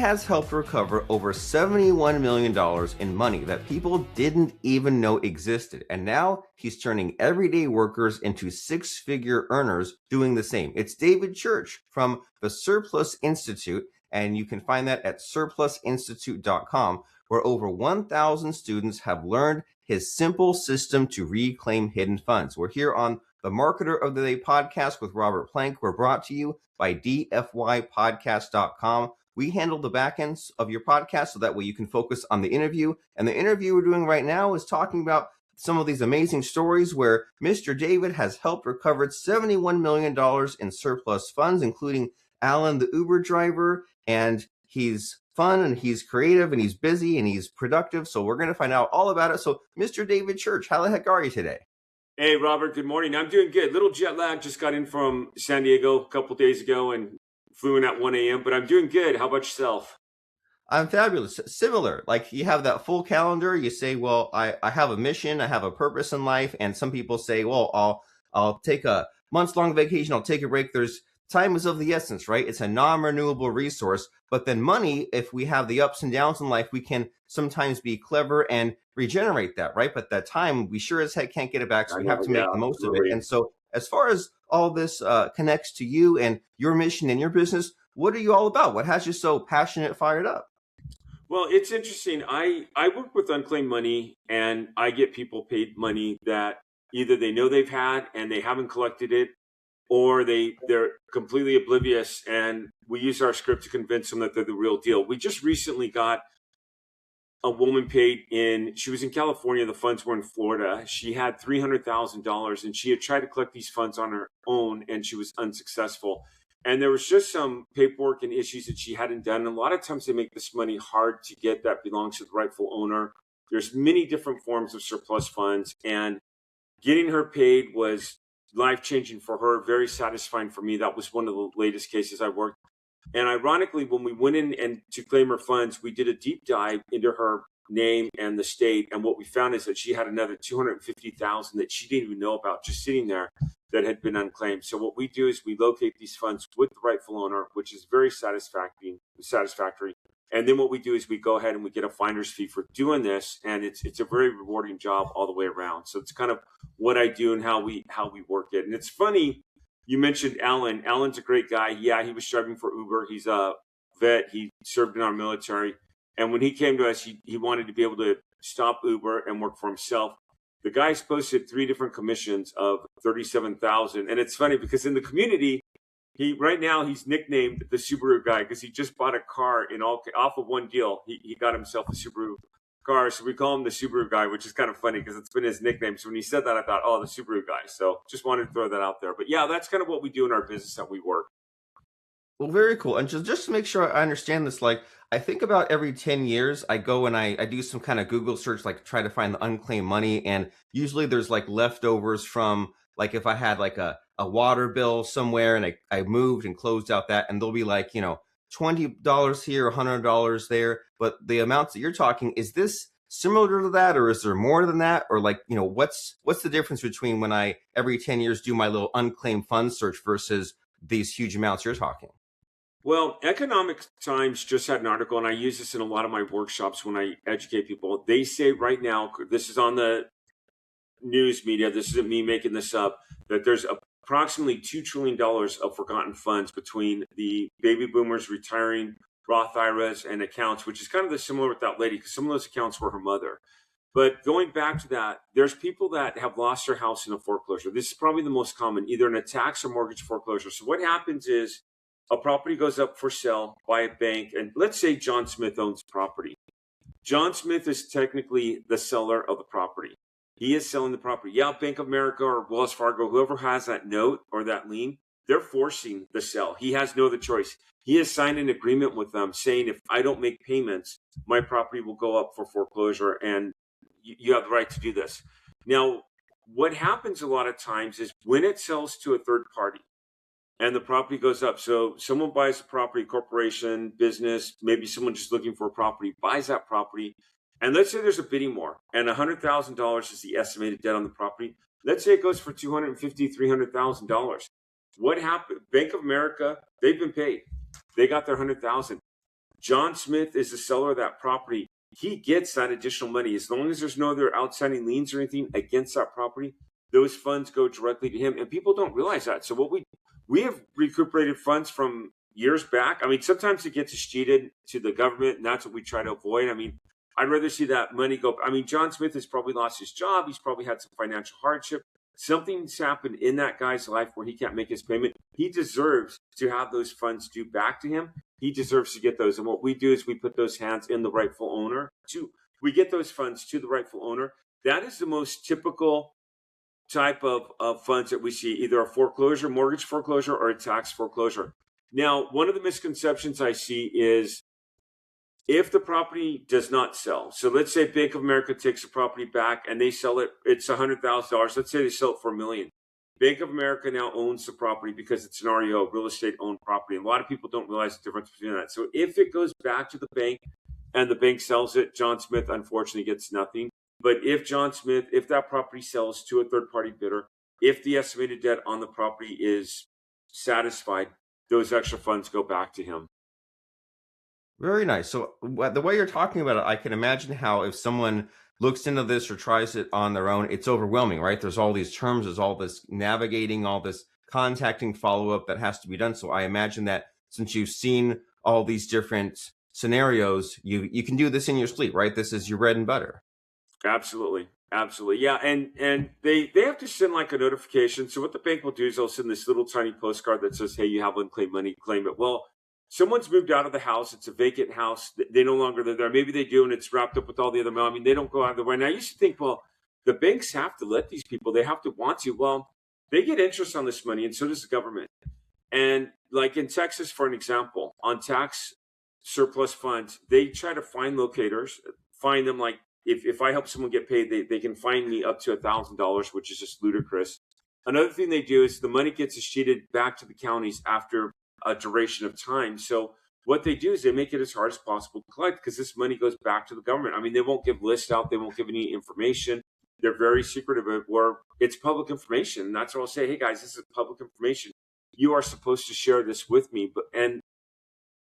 has helped recover over $71 million in money that people didn't even know existed. And now he's turning everyday workers into six-figure earners doing the same. It's David Church from the Surplus Institute, and you can find that at surplusinstitute.com, where over 1,000 students have learned his simple system to reclaim hidden funds. We're here on the Marketer of the Day podcast with Robert Plank. We're brought to you by dfypodcast.com. We handle the back ends of your podcast so that way you can focus on the interview. And the interview we're doing right now is talking about some of these amazing stories where Mr. David has helped recover $71 million in surplus funds, including Alan, the Uber driver. And he's fun and he's creative and he's busy and he's productive. So we're going to find out all about it. So Mr. David Church, how the heck are you today? Hey, Robert. Good morning. I'm doing good. Little jet lag. Just got in from San Diego a couple days ago and flew in at 1 a.m., but I'm doing good. How about yourself? I'm fabulous. Similar. Like you have that full calendar. You say, well, I have a mission. I have a purpose in life. And some people say, well, I'll take a months-long vacation. I'll take a break. Time is of the essence, right? It's a non-renewable resource. But then money, if we have the ups and downs in life, we can sometimes be clever and regenerate that, right? But that time, we sure as heck can't get it back. So we have to make the most of it. And so as far as all this connects to you and your mission and your business, what are you all about? What has you so passionate, fired up? Well, it's interesting. I work with Unclaimed money, and I get people paid money that either they know they've had and they haven't collected it, or they're completely oblivious, and we use our script to convince them that they're the real deal. We just recently got a woman paid she was in California. The funds were in Florida. She had $300,000 and she had tried to collect these funds on her own and she was unsuccessful. And there was just some paperwork and issues that she hadn't done. And a lot of times they make this money hard to get that belongs to the rightful owner. There's many different forms of surplus funds, and getting her paid was life-changing for her, very satisfying for me. That was one of the latest cases I worked. And ironically, when we went in and to claim her funds, we did a deep dive into her name and the state. And what we found is that she had another $250,000 that she didn't even know about just sitting there that had been unclaimed. So what we do is we locate these funds with the rightful owner, which is very satisfactory. And then what we do is we go ahead and we get a finder's fee for doing this. And it's a very rewarding job all the way around. So it's kind of what I do and how we work it. And it's funny. You mentioned Alan. Alan's a great guy. Yeah, he was driving for Uber. He's a vet. He served in our military. And when he came to us, he wanted to be able to stop Uber and work for himself. The guy's posted 3 different commissions of $37,000. And it's funny because in the community, right now he's nicknamed the Subaru guy because he just bought a car off of one deal. He got himself a Subaru car, so we call him the Subaru guy, which is kind of funny because it's been his nickname. So when he said that, I thought, oh, the Subaru guy. So just wanted to throw that out there. But yeah, that's kind of what we do in our business that we work. Well, very cool. And just to make sure I understand this, like I think about every 10 years, I go and I do some kind of Google search, like try to find the unclaimed money. And usually there's like leftovers from like if I had like a water bill somewhere and I moved and closed out that, and there'll be like, $20 here, $100 there. But the amounts that you're talking, is this similar to that, or is there more than that? Or like, what's the difference between when I every 10 years do my little unclaimed funds search versus these huge amounts you're talking? Well, Economic Times just had an article, and I use this in a lot of my workshops when I educate people. They say right now, this is on the news media, this isn't me making this up, that there's approximately $2 trillion of forgotten funds between the baby boomers retiring Roth IRAs and accounts, which is kind of the similar with that lady because some of those accounts were her mother. But going back to that, there's people that have lost their house in a foreclosure. This is probably the most common, either in a tax or mortgage foreclosure. So what happens is a property goes up for sale by a bank, and let's say John Smith owns property. John Smith is technically the seller of the property. He is selling the property. Yeah, Bank of America or Wells Fargo, whoever has that note or that lien, they're forcing the sale. He has no other choice. He has signed an agreement with them saying, if I don't make payments, my property will go up for foreclosure, and you have the right to do this. Now, what happens a lot of times is when it sells to a third party and the property goes up, so someone buys a property, corporation, business, maybe someone just looking for a property, buys that property, and let's say there's a bidding war, and $100,000 is the estimated debt on the property. Let's say it goes for $250,000, $300,000. What happened? Bank of America, they've been paid. They got their $100,000. John Smith is the seller of that property. He gets that additional money. As long as there's no other outstanding liens or anything against that property, those funds go directly to him. And people don't realize that. So what we have recuperated funds from years back. I mean, sometimes it gets cheated to the government, and that's what we try to avoid. I mean, I'd rather see that money go. I mean, John Smith has probably lost his job. He's probably had some financial hardship. Something's happened in that guy's life where he can't make his payment. He deserves to have those funds due back to him. He deserves to get those. And what we do is we put those hands in the rightful owner. We get those funds to the rightful owner. That is the most typical type of funds that we see, either a foreclosure, mortgage foreclosure, or a tax foreclosure. Now, one of the misconceptions I see is if the property does not sell. So let's say Bank of America takes the property back and they sell it. It's $100,000. Let's say they sell it for $1 million. Bank of America now owns the property because it's an REO, real estate owned property. And a lot of people don't realize the difference between that. So if it goes back to the bank and the bank sells it, John Smith unfortunately gets nothing. But if that property sells to a third party bidder, if the estimated debt on the property is satisfied, those extra funds go back to him. Very nice. So the way you're talking about it, I can imagine how if someone looks into this or tries it on their own, it's overwhelming, right? There's all these terms, there's all this navigating, all this contacting follow-up that has to be done. So I imagine that since you've seen all these different scenarios, you can do this in your sleep, right? This is your bread and butter. Absolutely. Absolutely. Yeah. And they have to send like a notification. So what the bank will do is they'll send this little tiny postcard that says, hey, you have unclaimed money, claim it. Well, someone's moved out of the house. It's a vacant house. They no longer live there. Maybe they do, and it's wrapped up with all the other mail. I mean, they don't go out of the way. And I used to think, well, the banks have to let these people, they have to want to. Well, they get interest on this money, and so does the government. And like in Texas, for an example, on tax surplus funds, they try to find locators, find them like, if I help someone get paid, they can find me up to $1,000, which is just ludicrous. Another thing they do is the money gets escheated back to the counties after a duration of time. So what they do is they make it as hard as possible to collect because this money goes back to the government. I mean, they won't give lists out. They won't give any information. They're very secretive of it where it's public information. And that's what I'll say. Hey guys, this is public information. You are supposed to share this with me. And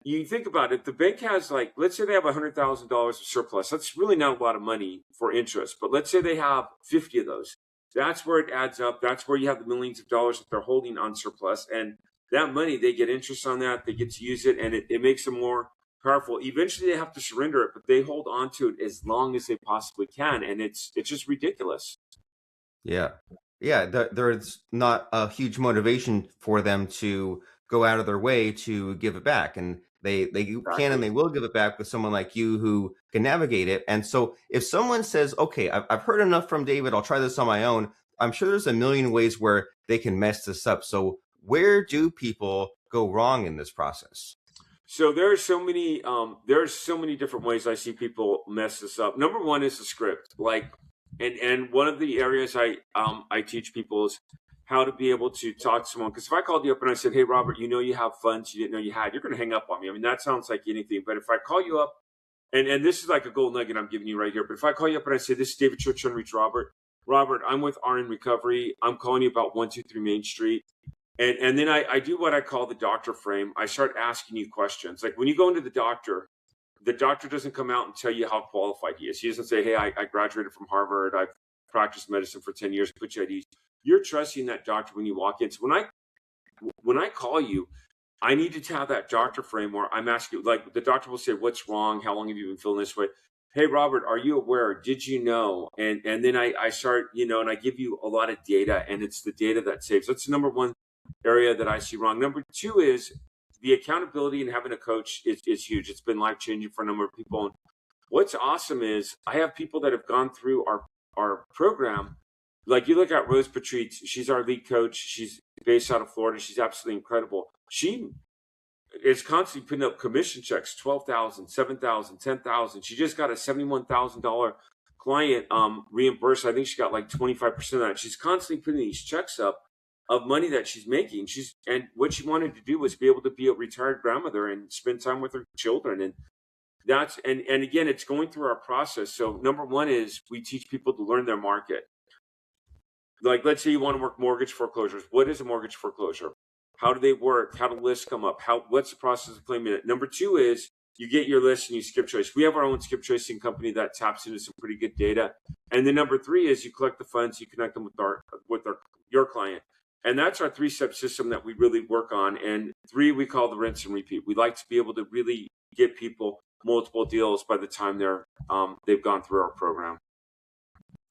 you think about it, the bank has like, let's say they have $100,000 of surplus. That's really not a lot of money for interest, but let's say they have 50 of those. That's where it adds up. That's where you have the millions of dollars that they're holding on surplus. And that money, they get interest on that. They get to use it, and it makes them more powerful. Eventually, they have to surrender it, but they hold on to it as long as they possibly can. And it's just ridiculous. Yeah. Yeah. There's not a huge motivation for them to go out of their way to give it back. And they can and they will give it back with someone like you who can navigate it. And so if someone says, okay, I've heard enough from David, I'll try this on my own, I'm sure there's a million ways where they can mess this up. So where do people go wrong in this process? So there's so many different ways I see people mess this up. Number one is the script. And one of the areas I teach people is how to be able to talk to someone. Because if I called you up and I said, hey, Robert, you know you have funds you didn't know you had, you're going to hang up on me. I mean, that sounds like anything. But if I call you up, and this is like a gold nugget I'm giving you right here. But if I call you up and I say, this is David Church on Reach Robert. Robert, I'm with RN Recovery. I'm calling you about 123 Main Street. And then I do what I call the doctor frame. I start asking you questions. Like when you go into the doctor doesn't come out and tell you how qualified he is. He doesn't say, hey, I graduated from Harvard. I've practiced medicine for 10 years. Put you at ease. You're trusting that doctor when you walk in. So when I call you, I need to have that doctor frame where I'm asking you, like the doctor will say, what's wrong? How long have you been feeling this way? Hey, Robert, are you aware? Did you know? And then I start, and I give you a lot of data, and it's the data that saves. That's the number one area that I see wrong. Number two is the accountability and having a coach is huge. It's been life-changing for a number of people. And what's awesome is I have people that have gone through our program. Like you look at Rose Patrice, she's our lead coach. She's based out of Florida. She's absolutely incredible. She is constantly putting up commission checks, $12,000, $7,000, $10,000. She just got a $71,000 client reimbursed. I think she got like 25% of that. She's constantly putting these checks up of money that she's making. And what she wanted to do was be able to be a retired grandmother and spend time with her children. And and again, it's going through our process. So number one is we teach people to learn their market. Like, let's say you want to work mortgage foreclosures. What is a mortgage foreclosure? How do they work? How do lists come up? What's the process of claiming it? Number two is you get your list and you skip choice. We have our own skip choicing company that taps into some pretty good data. And then number 3 is you collect the funds, you connect them with your client. And that's our 3-step system that we really work on. And 3, we call the rinse and repeat. We like to be able to really get people multiple deals by the time they've gone through our program.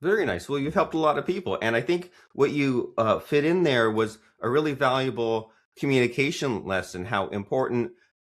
Very nice. Well, you've helped a lot of people. And I think what you fit in there was a really valuable communication lesson, how important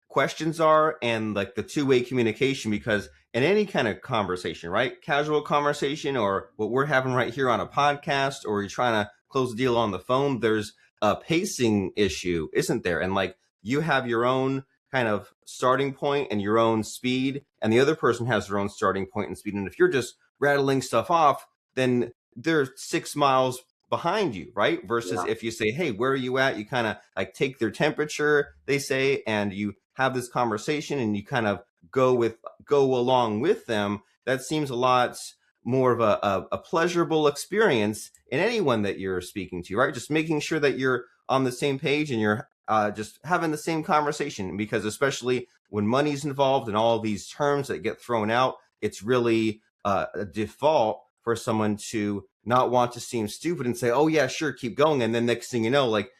questions are and like the two-way communication, because in any kind of conversation, right? Casual conversation or what we're having right here on a podcast, or you're trying to close a deal on the phone, there's a pacing issue, isn't there? And like you have your own kind of starting point and your own speed, and the other person has their own starting point and speed. And if you're just rattling stuff off, then they're 6 miles behind you, right? Versus if you say, hey, where are you at? You kind of like take their temperature, they say, and you have this conversation and you kind of go along with them. That seems a lot more of a pleasurable experience in anyone that you're speaking to, right? Just making sure that you're on the same page and you're just having the same conversation, because especially when money's involved and all these terms that get thrown out, it's really a default for someone to not want to seem stupid and say, oh yeah, sure, keep going. And then next thing you know, like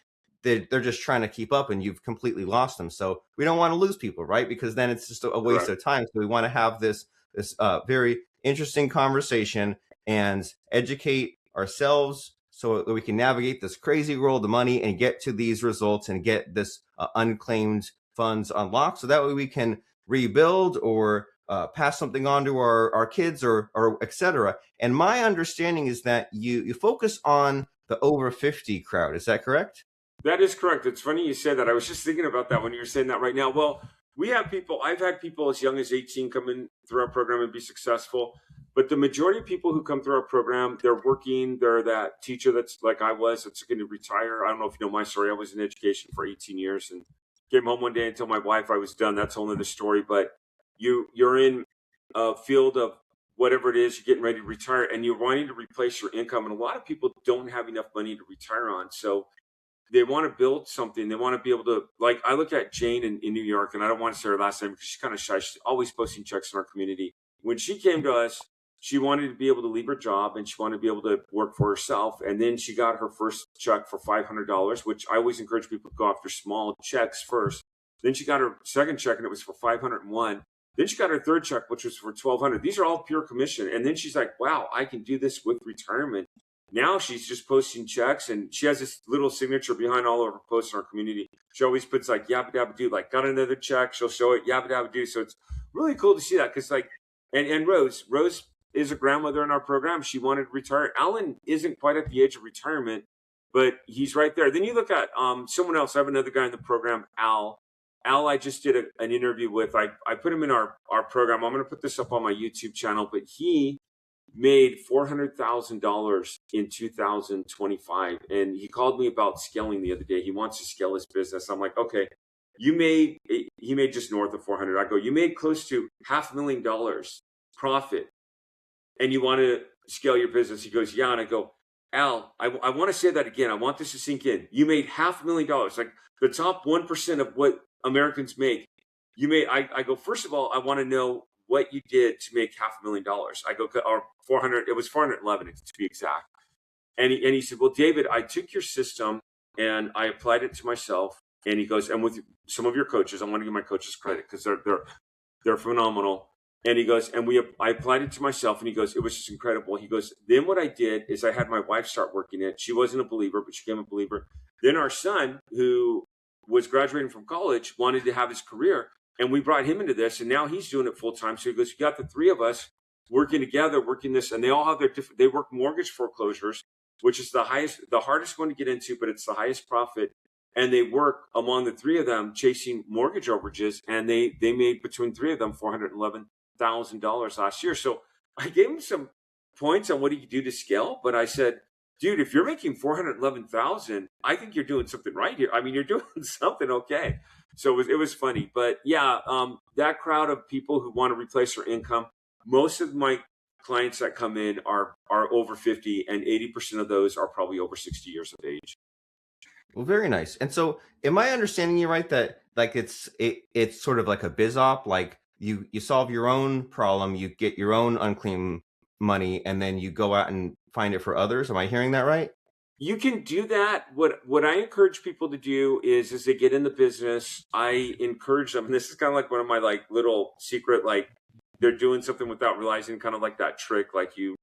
they're just trying to keep up and you've completely lost them. So we don't want to lose people, right? Because then it's just a waste of time. So we want to have this very interesting conversation and educate ourselves so that we can navigate this crazy world of money and get to these results and get this unclaimed funds unlocked. So that way we can rebuild or pass something on to our kids or et cetera. And my understanding is that you focus on the over 50 crowd. Is that correct? That is correct. It's funny you said that. I was just thinking about that when you were saying that right now. Well, I've had people as young as 18 come in through our program and be successful. But the majority of people who come through our program, they're working. They're that teacher that's like I was, that's going to retire. I don't know if you know my story. I was in education for 18 years and came home one day and told my wife I was done. That's a whole other story. But you're in a field of whatever it is, you're getting ready to retire and you're wanting to replace your income. And a lot of people don't have enough money to retire on. So they want to build something. They want to be able to, like, I look at Jane in New York, and I don't want to say her last name because she's kind of shy. She's always posting checks in our community. When she came to us, she wanted to be able to leave her job and she wanted to be able to work for herself. And then she got her first check for $500, which I always encourage people to go after small checks first. Then she got her second check and it was for $501. Then she got her third check, which was for $1,200. These are all pure commission. And then she's like, wow, I can do this with retirement. Now she's just posting checks and she has this little signature behind all of her posts in our community. She always puts like Yabba Dabba Doo, like got another check. She'll show it Yabba Dabba Doo. So it's really cool to see that because like, and Rose is a grandmother in our program. She wanted to retire. Alan isn't quite at the age of retirement, but he's right there. Then you look at someone else. I have another guy in the program, Al. Al, I just did an interview with. I put him in our program. I'm going to put this up on my YouTube channel, but he made $400,000 in 2025. And he called me about scaling the other day. He wants to scale his business. I'm like, okay, he made just north of 400. I go, you made close to $500,000 profit and you want to scale your business. He goes, yeah. And I go, Al, I want to say that again. I want this to sink in. You made $500,000, like the top 1% of what Americans make. You made, I go, first of all, I want to know what you did to make $500,000. I go, or 400, it was 411 to be exact. And he said, well, David, I took your system and I applied it to myself. And he goes, and with some of your coaches, I want to give my coaches credit because they're phenomenal. And he goes, and I applied it to myself. And he goes, it was just incredible. He goes, then what I did is I had my wife start working it. She wasn't a believer, but she became a believer. Then our son, who was graduating from college, wanted to have his career. And we brought him into this, and now he's doing it full time. So he goes, you got the three of us working together, working this, and they all have they work mortgage foreclosures, which is the hardest one to get into, but it's the highest profit. And they work among the three of them chasing mortgage overages, and they made between three of them $411,000 last year. So I gave him some points on what he could do to scale, but I said, dude, if you're making $411,000, I think you're doing something right here. I mean, you're doing something okay. So it was funny, but yeah, that crowd of people who want to replace their income, most of my clients that come in are over 50 and 80% of those are probably over 60 years of age. Well, very nice. And so, am I understanding you right that like it's sort of like a biz op, like you solve your own problem, you get your own unclaimed money, and then you go out and find it for others? Am I hearing that right? You can do that. What I encourage people to do is as they get in the business, I encourage them. And this is kind of like one of my like little secret, like they're doing something without realizing, kind of like that trick, like you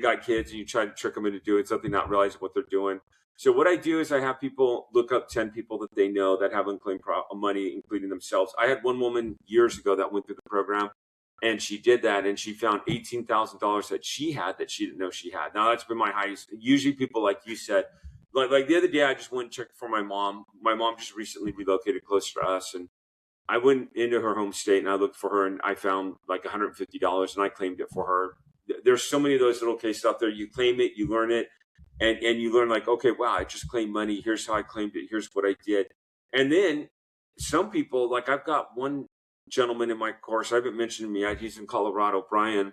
got kids and you try to trick them into doing something, not realizing what they're doing. So what I do is I have people look up 10 people that they know that have unclaimed money, including themselves. I had one woman years ago that went through the program, and she did that, and she found $18,000 that she had that she didn't know she had. Now that's been my highest. Usually people, like you said, like the other day, I just went and checked for my mom. My mom just recently relocated close to us, and I went into her home state and I looked for her, and I found like $150, and I claimed it for her. There's so many of those little cases out there. You claim it, you learn it, and you learn like, okay, wow, I just claimed money. Here's how I claimed it. Here's what I did. And then some people, like I've got one gentleman in my course, I haven't mentioned him yet. He's in Colorado. Brian,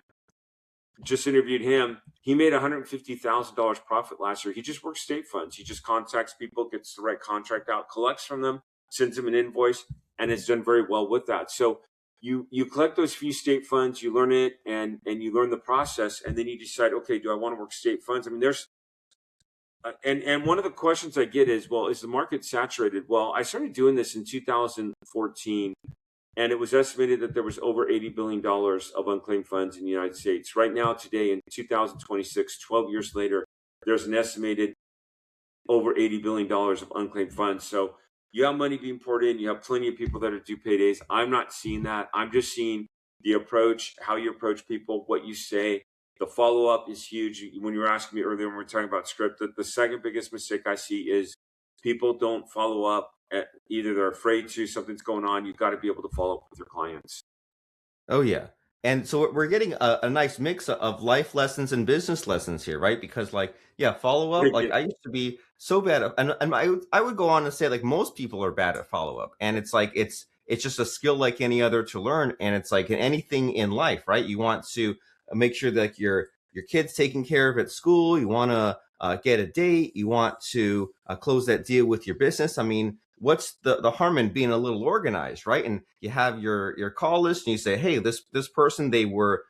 just interviewed him. He made $150,000 profit last year. He just works state funds. He just contacts people, gets the right contract out, collects from them, sends them an invoice, and has done very well with that. So you collect those few state funds, you learn it, and you learn the process, and then you decide, okay, do I want to work state funds? I mean, there's and one of the questions I get is, well, is the market saturated? Well, I started doing this in 2014, and it was estimated that there was over $80 billion of unclaimed funds in the United States. Right now, today in 2026, 12 years later, there's an estimated over $80 billion of unclaimed funds. So you have money being poured in. You have plenty of people that are due paydays. I'm not seeing that. I'm just seeing the approach, how you approach people, what you say. The follow-up is huge. When you were asking me earlier when we were talking about script, the second biggest mistake I see is people don't follow up. Either they're afraid to, something's going on. You've got to be able to follow up with your clients. Oh yeah. And so we're getting a nice mix of life lessons and business lessons here, right? Because like, yeah, follow up. Like I used to be so bad at, and I would go on and say like most people are bad at follow up, and it's like it's just a skill like any other to learn, and it's like in anything in life, right? You want to make sure that your kid's taken care of at school. You want to get a date. You want to close that deal with your business. I mean, what's the harm in being a little organized, right? And you have your call list, and you say, hey, this person, they were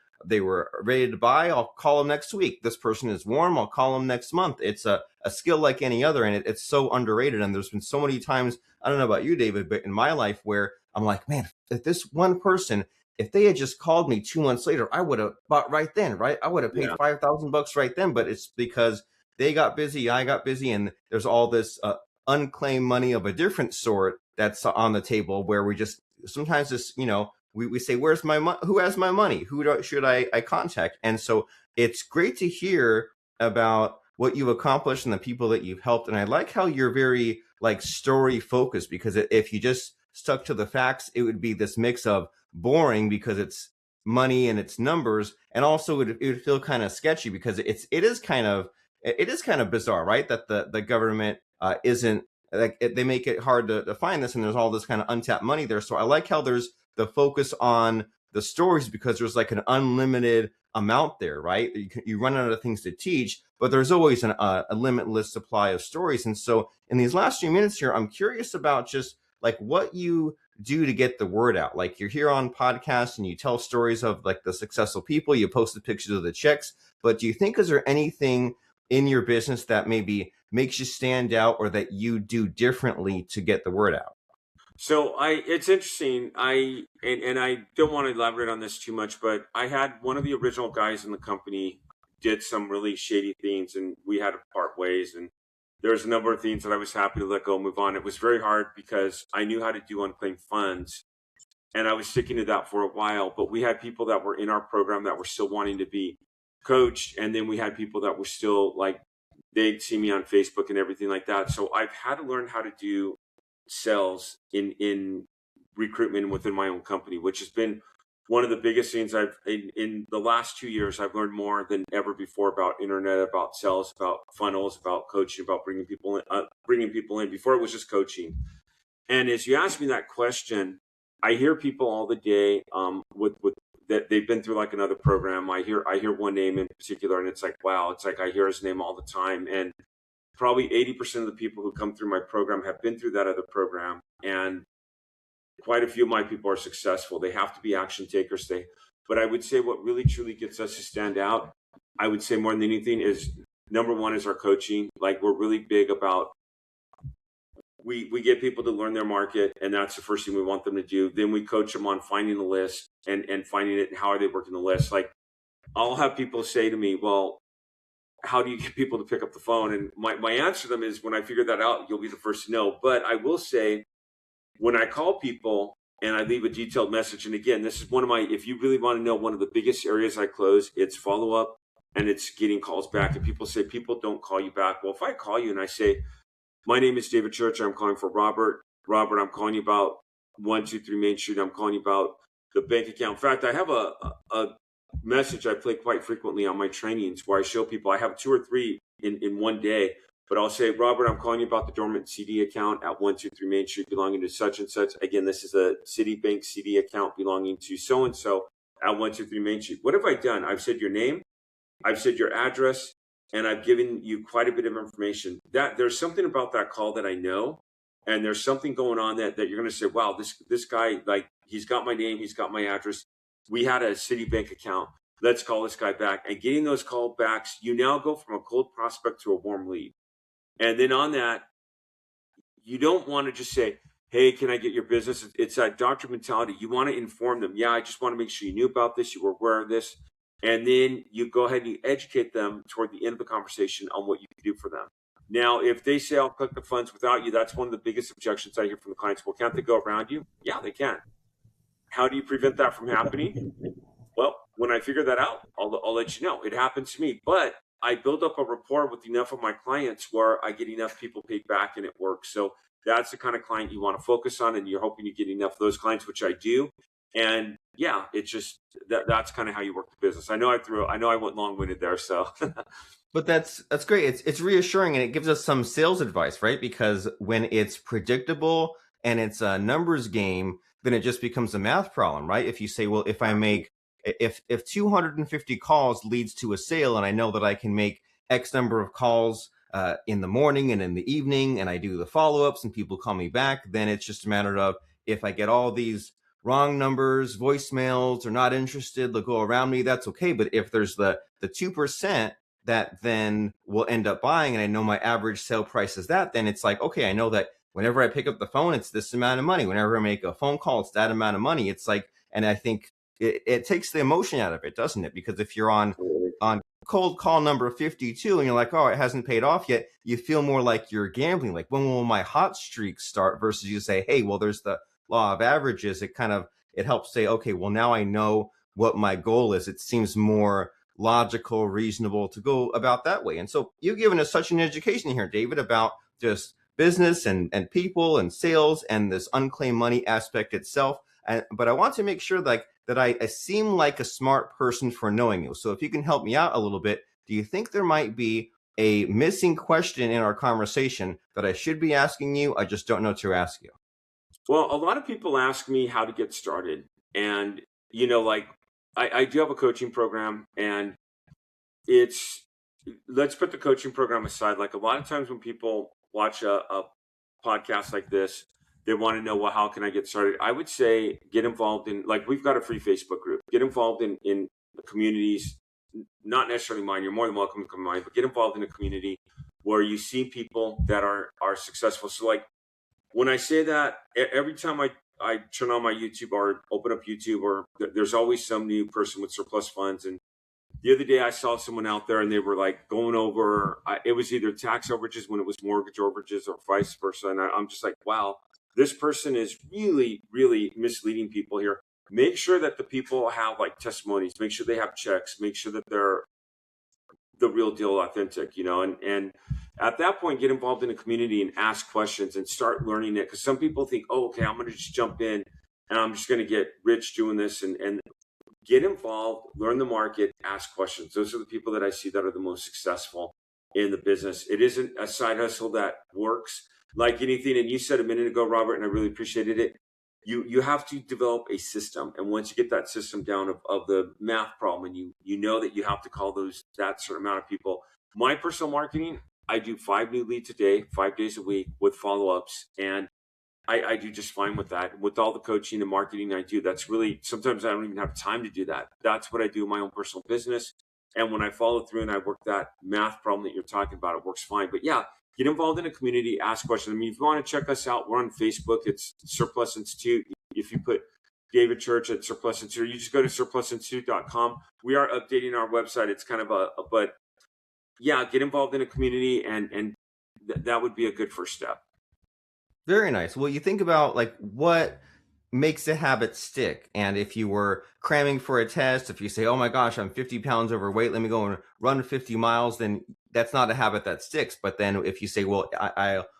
ready to buy. I'll call them next week. This person is warm. I'll call them next month. It's a skill like any other, and it's so underrated. And there's been so many times, I don't know about you, David, but in my life where I'm like, man, if this one person, if they had just called me 2 months later, I would have bought right then, right? I would have paid $5,000 right then. But it's because they got busy, I got busy, and there's all this unclaimed money of a different sort that's on the table where we just sometimes just, we say, where's my money? Who has my money? Should I contact? And so it's great to hear about what you've accomplished and the people that you've helped. And I like how you're very like story focused, because if you just stuck to the facts, it would be this mix of boring because it's money and it's numbers, and also it would feel kind of sketchy because it is kind of bizarre, right? That the government isn't like they make it hard to find this, and there's all this kind of untapped money there. So I like how there's the focus on the stories, because there's like an unlimited amount there, right? You run out of things to teach, but there's always a limitless supply of stories. And so in these last few minutes here, I'm curious about just like what you do to get the word out. Like you're here on podcasts and you tell stories of like the successful people, you post the pictures of the checks, but do you think, is there anything in your business that maybe makes you stand out or that you do differently to get the word out? So it's interesting. And I don't want to elaborate on this too much, but I had one of the original guys in the company did some really shady things, and we had to part ways. And there's a number of things that I was happy to let go, move on. It was very hard because I knew how to do unclaimed funds, and I was sticking to that for a while. But we had people that were in our program that were still wanting to be coached, and then we had people that were still like, they'd see me on Facebook and everything like that. So I've had to learn how to do sales in recruitment within my own company, which has been one of the biggest things I've in the last 2 years. I've learned more than ever before about internet, about sales, about funnels, about coaching, about bringing people in. Before it was just coaching. And as you ask me that question, I hear people all the day with that they've been through like another program. I hear one name in particular, and it's like, wow, it's like I hear his name all the time. And probably 80% of the people who come through my program have been through that other program, and quite a few of my people are successful. They have to be action takers. But I would say what really truly gets us to stand out, I would say more than anything, is number one is our coaching. Like, we're really big about, we get people to learn their market, and that's the first thing we want them to do. Then we coach them on finding the list and finding it, and how are they working the list. Like, I'll have people say to me, well, how do you get people to pick up the phone? And my answer to them is, when I figure that out, you'll be the first to know. But I will say, when I call people and I leave a detailed message, and again, this is one of my, if you really want to know one of the biggest areas I close, it's follow up and it's getting calls back. And people say, people don't call you back. Well, if I call you and I say, my name is David Church, I'm calling for Robert. Robert, I'm calling you about 123 Main Street. I'm calling you about the bank account. In fact, I have a message I play quite frequently on my trainings where I show people, I have 2 or 3 in one day, but I'll say, Robert, I'm calling you about the dormant CD account at 123 Main Street belonging to such and such. Again, this is a Citibank CD account belonging to so-and-so at 123 Main Street. What have I done? I've said your name, I've said your address, and I've given you quite a bit of information. That there's something about that call that I know, and there's something going on that you're going to say, wow, this guy, like, he's got my name, he's got my address. We had a Citibank account. Let's call this guy back. And getting those call backs, you now go from a cold prospect to a warm lead. And then on that, you don't want to just say, hey, can I get your business? It's that doctor mentality. You want to inform them. Yeah, I just want to make sure you knew about this, you were aware of this. And then you go ahead and you educate them toward the end of the conversation on what you can do for them. Now, if they say, I'll collect the funds without you, that's one of the biggest objections I hear from the clients. Well, can't they go around you? Yeah, they can. How do you prevent that from happening? Well, when I figure that out, I'll let you know. It happens to me. But I build up a rapport with enough of my clients where I get enough people paid back and it works. So that's the kind of client you want to focus on, and you're hoping you get enough of those clients, which I do. And yeah, it's just that's kind of how you work the business. I know I went long-winded there, so. But that's great. It's reassuring, and it gives us some sales advice, right? Because when it's predictable and it's a numbers game, then it just becomes a math problem, right? If you say, well, if 250 calls leads to a sale, and I know that I can make X number of calls in the morning and in the evening, and I do the follow-ups and people call me back, then it's just a matter of, if I get all these wrong numbers, voicemails, or not interested, they'll go around me, that's okay. But if there's the 2% that then will end up buying, and I know my average sale price is that, then it's like, okay, I know that whenever I pick up the phone, it's this amount of money. Whenever I make a phone call, it's that amount of money. It's like, and I think it takes the emotion out of it, doesn't it? Because if you're on cold call number 52 and you're like, oh, it hasn't paid off yet, you feel more like you're gambling. Like, when will my hot streak start? Versus you say, hey, well, there's the law of averages. It helps say, okay, well, now I know what my goal is. It seems more logical, reasonable to go about that way. And so you've given us such an education here, David, about just business and people and sales and this unclaimed money aspect itself. But I want to make sure that I seem like a smart person for knowing you. So if you can help me out a little bit, do you think there might be a missing question in our conversation that I should be asking you? I just don't know to ask you. Well, a lot of people ask me how to get started. And, like, I do have a coaching program, and let's put the coaching program aside. Like, a lot of times when people watch a podcast like this, they want to know, well, how can I get started? I would say get involved in, like, we've got a free Facebook group. Get involved in the communities, not necessarily mine. You're more than welcome to come to mine, but get involved in a community where you see people that are successful. So, like, when I say that, every time I turn on my YouTube or open up YouTube, or there's always some new person with surplus funds. And the other day I saw someone out there and they were like going over, it was either tax overages when it was mortgage overages or vice versa. And I'm just like, wow, this person is really, really misleading people here. Make sure that the people have like testimonies, make sure they have checks, make sure that they're the real deal, authentic, and at that point, get involved in a community and ask questions and start learning it. Because some people think, oh, okay, I'm going to just jump in and I'm just going to get rich doing this, and get involved, learn the market, ask questions. Those are the people that I see that are the most successful in the business. It isn't a side hustle that works like anything. And you said a minute ago, Robert, and I really appreciated it. You have to develop a system. And once you get that system down of the math problem, and you know that you have to call that certain amount of people. My personal marketing, I do 5 new leads a day, 5 days a week with follow-ups. And I do just fine with that. With all the coaching and marketing I do, that's really, sometimes I don't even have time to do that. That's what I do in my own personal business. And when I follow through and I work that math problem that you're talking about, it works fine. But yeah, get involved in a community, ask questions. I mean, if you want to check us out, we're on Facebook. It's Surplus Institute. If you put David Church at Surplus Institute, you just go to surplusinstitute.com. We are updating our website. It's kind of but yeah, get involved in a community, and that would be a good first step. Very nice. Well, you think about like what makes a habit stick. And if you were cramming for a test, if you say, oh my gosh, I'm 50 pounds overweight, let me go and run 50 miles, then that's not a habit that sticks. But then if you say, well,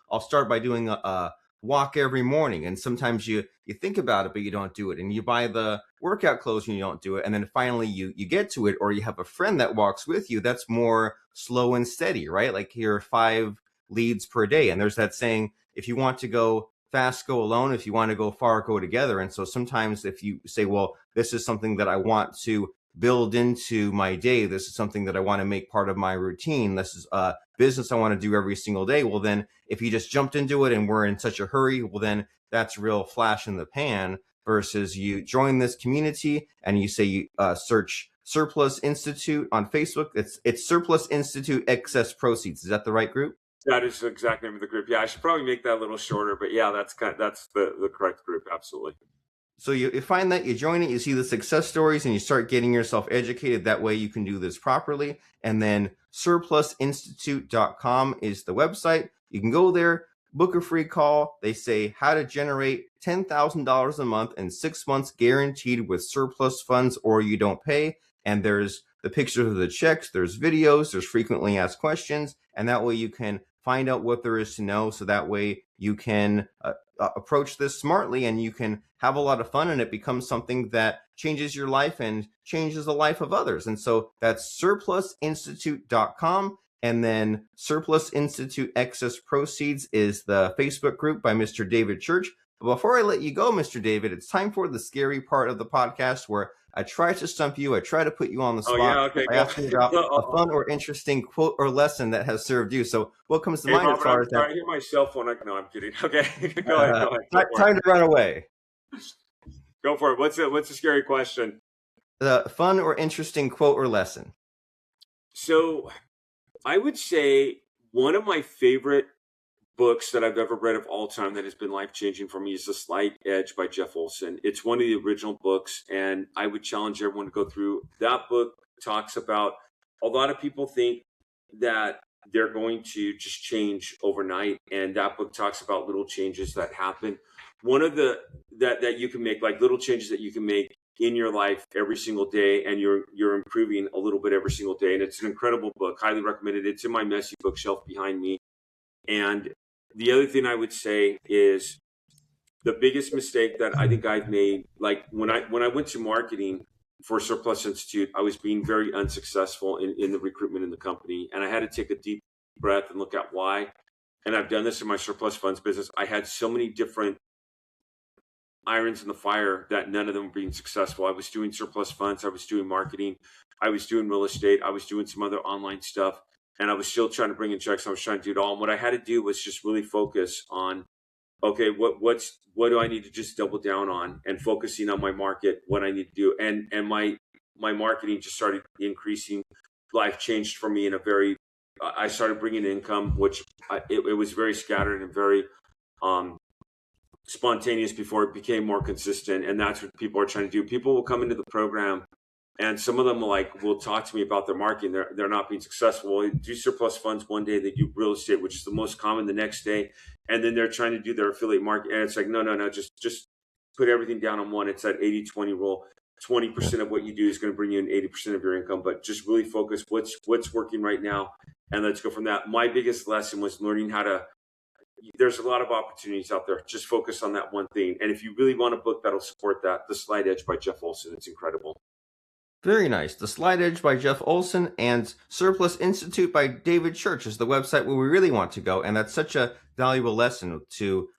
I'll start by doing a walk every morning. And sometimes you think about it, but you don't do it. And you buy the workout clothes and you don't do it. And then finally you get to it, or you have a friend that walks with you. That's more slow and steady, right? Like here are 5 leads per day. And there's that saying, if you want to go fast, go alone. If you want to go far, go together. And so sometimes if you say, well, this is something that I want to build into my day, this is something that I want to make part of my routine, this is a business I want to do every single day, well, then if you just jumped into it and we're in such a hurry, well, then that's real flash in the pan, versus you join this community and you say you search Surplus Institute on Facebook. It's Surplus Institute Excess Proceeds. Is that the right group? That is the exact name of the group. Yeah, I should probably make that a little shorter, but yeah, that's the correct group. Absolutely. So you find that, you join it, you see the success stories, and you start getting yourself educated. That way you can do this properly. And then surplusinstitute.com is the website. You can go there, book a free call. They say how to generate $10,000 a month in 6 months guaranteed with surplus funds, or you don't pay. And there's the pictures of the checks, there's videos, there's frequently asked questions. And that way you can find out what there is to know. So that way you can approach this smartly, and you can have a lot of fun, and it becomes something that changes your life and changes the life of others. And so that's surplusinstitute.com. And then Surplus Institute Excess Proceeds is the Facebook group by Mr. David Church. But before I let you go, Mr. David, it's time for the scary part of the podcast where I try to stump you. I try to put you on the spot. Oh, yeah, okay. I ask you about a fun or interesting quote or lesson that has served you. So what comes to mind Robert, as far as that? I hear my cell phone. No, I'm kidding. Okay, go ahead. Time to run away. Go for it. What's a scary question? The fun or interesting quote or lesson. So I would say one of my favorite books that I've ever read of all time that has been life-changing for me is The Slight Edge by Jeff Olson. It's one of the original books, and I would challenge everyone to go through. That book talks about, a lot of people think that they're going to just change overnight, and that book talks about little changes that happen. One of the that you can make, like little changes that you can make in your life every single day, and you're improving a little bit every single day. And it's an incredible book. Highly recommend it. It's in my messy bookshelf behind me. And the other thing I would say is the biggest mistake that I think I've made, like when I went to marketing for Surplus Institute, I was being very unsuccessful in the recruitment in the company. And I had to take a deep breath and look at why. And I've done this in my surplus funds business. I had so many different irons in the fire that none of them were being successful. I was doing surplus funds. I was doing marketing. I was doing real estate. I was doing some other online stuff. And I was still trying to bring in checks. I was trying to do it all. And what I had to do was just really focus on, okay, what do I need to just double down on, and focusing on my market, what I need to do. And my marketing just started increasing. Life changed for me in a very, I started bringing income, which it was very scattered and very spontaneous before it became more consistent. And that's what people are trying to do. People will come into the program, and some of them will talk to me about their marketing. They're not being successful. They do surplus funds one day, they do real estate, which is the most common, the next day. And then they're trying to do their affiliate market. And it's like, no, just put everything down on one. It's that 80-20 rule. 20% of what you do is going to bring you in 80% of your income, but just really focus what's working right now. And let's go from that. My biggest lesson was learning how to, there's a lot of opportunities out there. Just focus on that one thing. And if you really want a book that'll support that, The Slight Edge by Jeff Olson, it's incredible. Very nice. The Slight Edge by Jeff Olson and Surplus Institute by David Church is the website where we really want to go. And that's such a valuable lesson to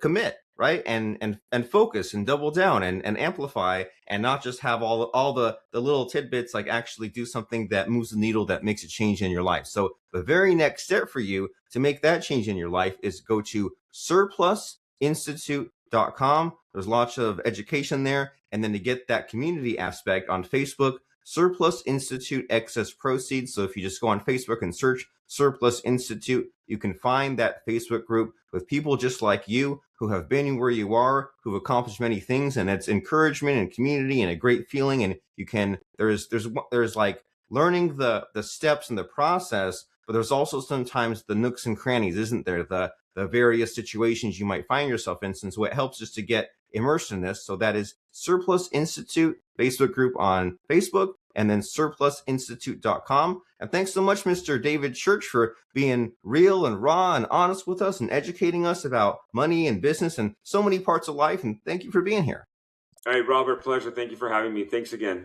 commit, right? And focus and double down and amplify, and not just have all the little tidbits, like actually do something that moves the needle, that makes a change in your life. So the very next step for you to make that change in your life is go to surplusinstitute.com. There's lots of education there. And then to get that community aspect on Facebook, Surplus Institute Excess Proceeds. So if you just go on Facebook and search Surplus Institute, you can find that Facebook group with people just like you who have been where you are, who've accomplished many things, and it's encouragement and community and a great feeling. And you can there's like learning the steps and the process, but there's also sometimes the nooks and crannies, isn't there? The various situations you might find yourself in. So it helps just to get immersed in this. So that is Surplus Institute Facebook group on Facebook, and then surplusinstitute.com. And thanks so much, Mr. David Church, for being real and raw and honest with us and educating us about money and business and so many parts of life. And thank you for being here. All right, Robert, pleasure. Thank you for having me. Thanks again.